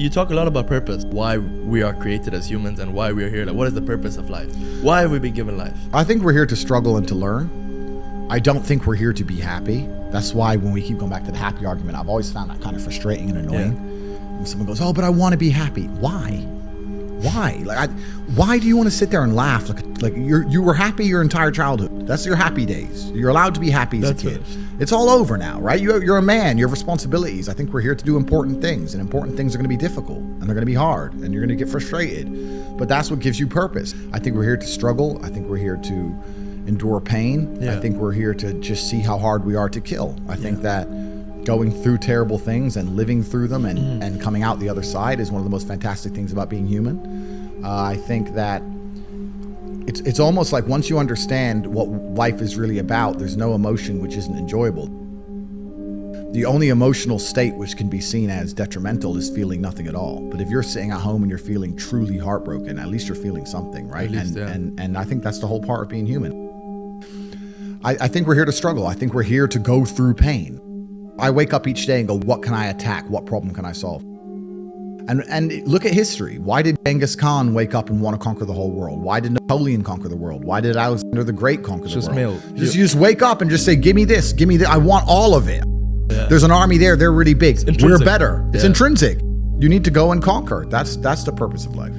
You talk a lot about purpose, why we are created as humans and why we are here. Like, what is the purpose of life? Why have we been given life? I think we're here to struggle and to learn. I don't think we're here to be happy. That's why when we keep going back to the happy argument, I've always found that kind of frustrating and annoying. When someone goes, oh, but I want to be happy. Why? Why do you want to sit there and laugh like you were happy your entire childhood? That's your happy days. You're allowed to be happy as a kid. It's all over now, right? You're a man. You have responsibilities. I think we're here to do important things, and important things are going to be difficult, and they're going to be hard, and you're going to get frustrated. But that's what gives you purpose. I think we're here to struggle. I think we're here to endure pain. I think we're here to just see how hard we are to kill. I think that going through terrible things and living through them and coming out the other side is one of the most fantastic things about being human. I think that it's almost like once you understand what life is really about, there's no emotion which isn't enjoyable. The only emotional state which can be seen as detrimental is feeling nothing at all. But if you're sitting at home and you're feeling truly heartbroken, at least you're feeling something, right? And I think that's the whole part of being human. I think we're here to struggle. I think we're here to go through pain. I wake up each day and go, what can I attack? What problem can I solve? And look at history. Why did Genghis Khan wake up and want to conquer the whole world? Why did Napoleon conquer the world? Why did Alexander the Great conquer the world? Just wake up and just say, give me this, give me that. I want all of it. There's an army there. They're really big. We're better. It's intrinsic. You need to go and conquer. That's the purpose of life.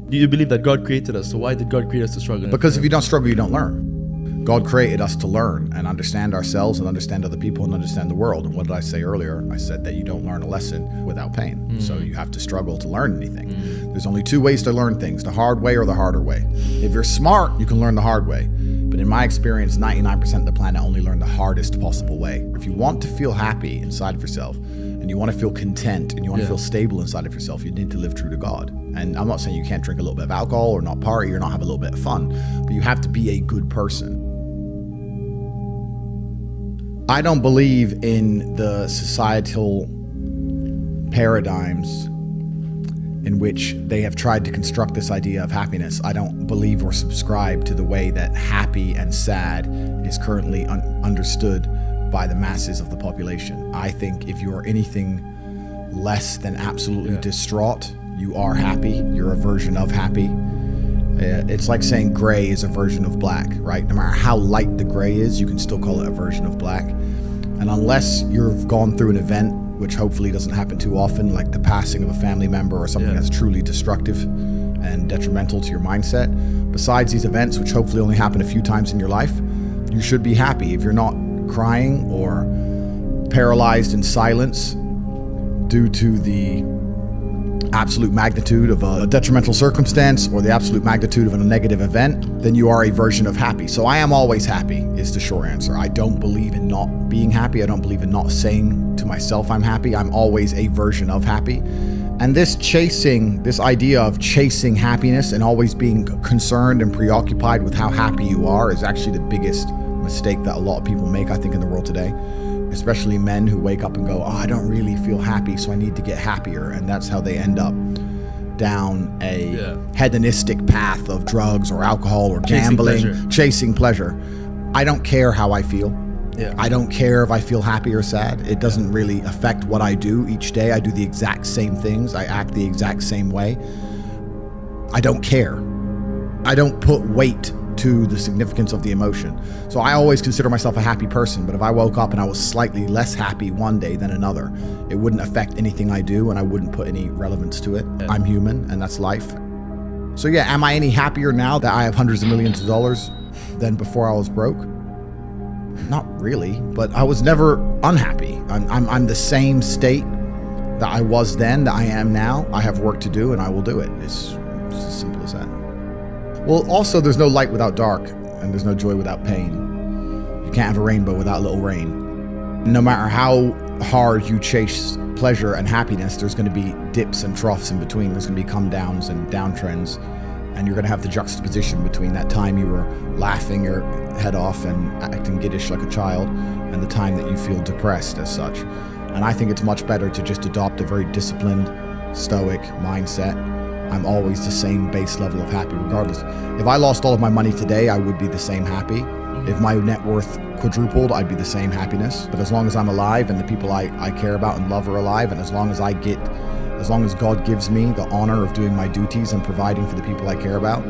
Do you believe that God created us? So why did God create us to struggle? Because if you don't struggle, you don't learn. God created us to learn and understand ourselves and understand other people and understand the world. And what did I say earlier? I said that you don't learn a lesson without pain. So you have to struggle to learn anything. There's only two ways to learn things, the hard way or the harder way. If you're smart, you can learn the hard way. But in my experience, 99% of the planet only learn the hardest possible way. If you want to feel happy inside of yourself and you want to feel content and you want to feel stable inside of yourself, you need to live true to God. And I'm not saying you can't drink a little bit of alcohol or not party or not have a little bit of fun, but you have to be a good person. I don't believe in the societal paradigms in which they have tried to construct this idea of happiness. I don't believe or subscribe to the way that happy and sad is currently understood by the masses of the population. I think if you are anything less than absolutely distraught, you are happy. You're a version of happy. It's like saying gray is a version of black, right? No matter how light the gray is, you can still call it a version of black. And unless you've gone through an event, which hopefully doesn't happen too often, like the passing of a family member or something that's truly destructive and detrimental to your mindset, besides these events, which hopefully only happen a few times in your life, you should be happy. If you're not crying or paralyzed in silence due to the absolute magnitude of a detrimental circumstance or the absolute magnitude of a negative event, then you are a version of happy. So I am always happy is the short answer. I don't believe in not being happy. I don't believe in not saying to myself I'm happy. I'm always a version of happy. And this idea of chasing happiness and always being concerned and preoccupied with how happy you are is actually the biggest mistake that a lot of people make, I think, in the world today. Especially men who wake up and go, oh, I don't really feel happy, so I need to get happier. And that's how they end up down a hedonistic path of drugs or alcohol or gambling, chasing pleasure. I don't care how I feel. I don't care if I feel happy or sad. It doesn't really affect what I do each day. I do the exact same things. I act the exact same way. I don't care. I don't put weight to the significance of the emotion. So I always consider myself a happy person, but if I woke up and I was slightly less happy one day than another, it wouldn't affect anything I do and I wouldn't put any relevance to it. I'm human and that's life. So yeah, am I any happier now that I have hundreds of millions of dollars than before I was broke? Not really, but I was never unhappy. I'm the same state that I was then that I am now. I have work to do and I will do it. It's as simple as that. Well, also, there's no light without dark, and there's no joy without pain. You can't have a rainbow without a little rain. No matter how hard you chase pleasure and happiness, there's going to be dips and troughs in between. There's going to be come downs and downtrends, and you're going to have the juxtaposition between that time you were laughing your head off and acting giddish like a child, and the time that you feel depressed as such. And I think it's much better to just adopt a very disciplined, stoic mindset. I'm always the same base level of happy regardless. If I lost all of my money today, I would be the same happy. If my net worth quadrupled, I'd be the same happiness. But as long as I'm alive and the people I care about and love are alive, and as long as I get as long as God gives me the honor of doing my duties and providing for the people I care about,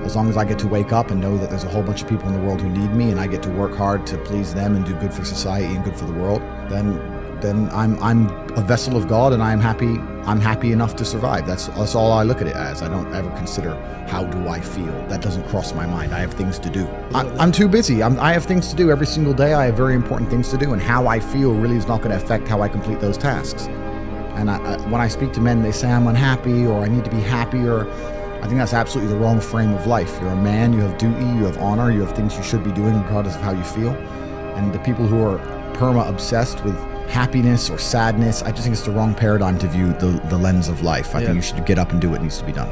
as long as I get to wake up and know that there's a whole bunch of people in the world who need me and I get to work hard to please them and do good for society and good for the world, then I'm a vessel of God, and I'm happy enough to survive. That's all I look at it as. I don't ever consider how do I feel. That doesn't cross my mind. I have things to do. I'm too busy. I have things to do every single day. I have very important things to do, and how I feel really is not going to affect how I complete those tasks. And when I speak to men, they say I'm unhappy or I need to be happier. I think that's absolutely the wrong frame of life. You're a man, you have duty, you have honor, you have things you should be doing regardless of how you feel. And the people who are perma-obsessed with happiness or sadness, I just think it's the wrong paradigm to view the lens of life. I think you should get up and do what needs to be done.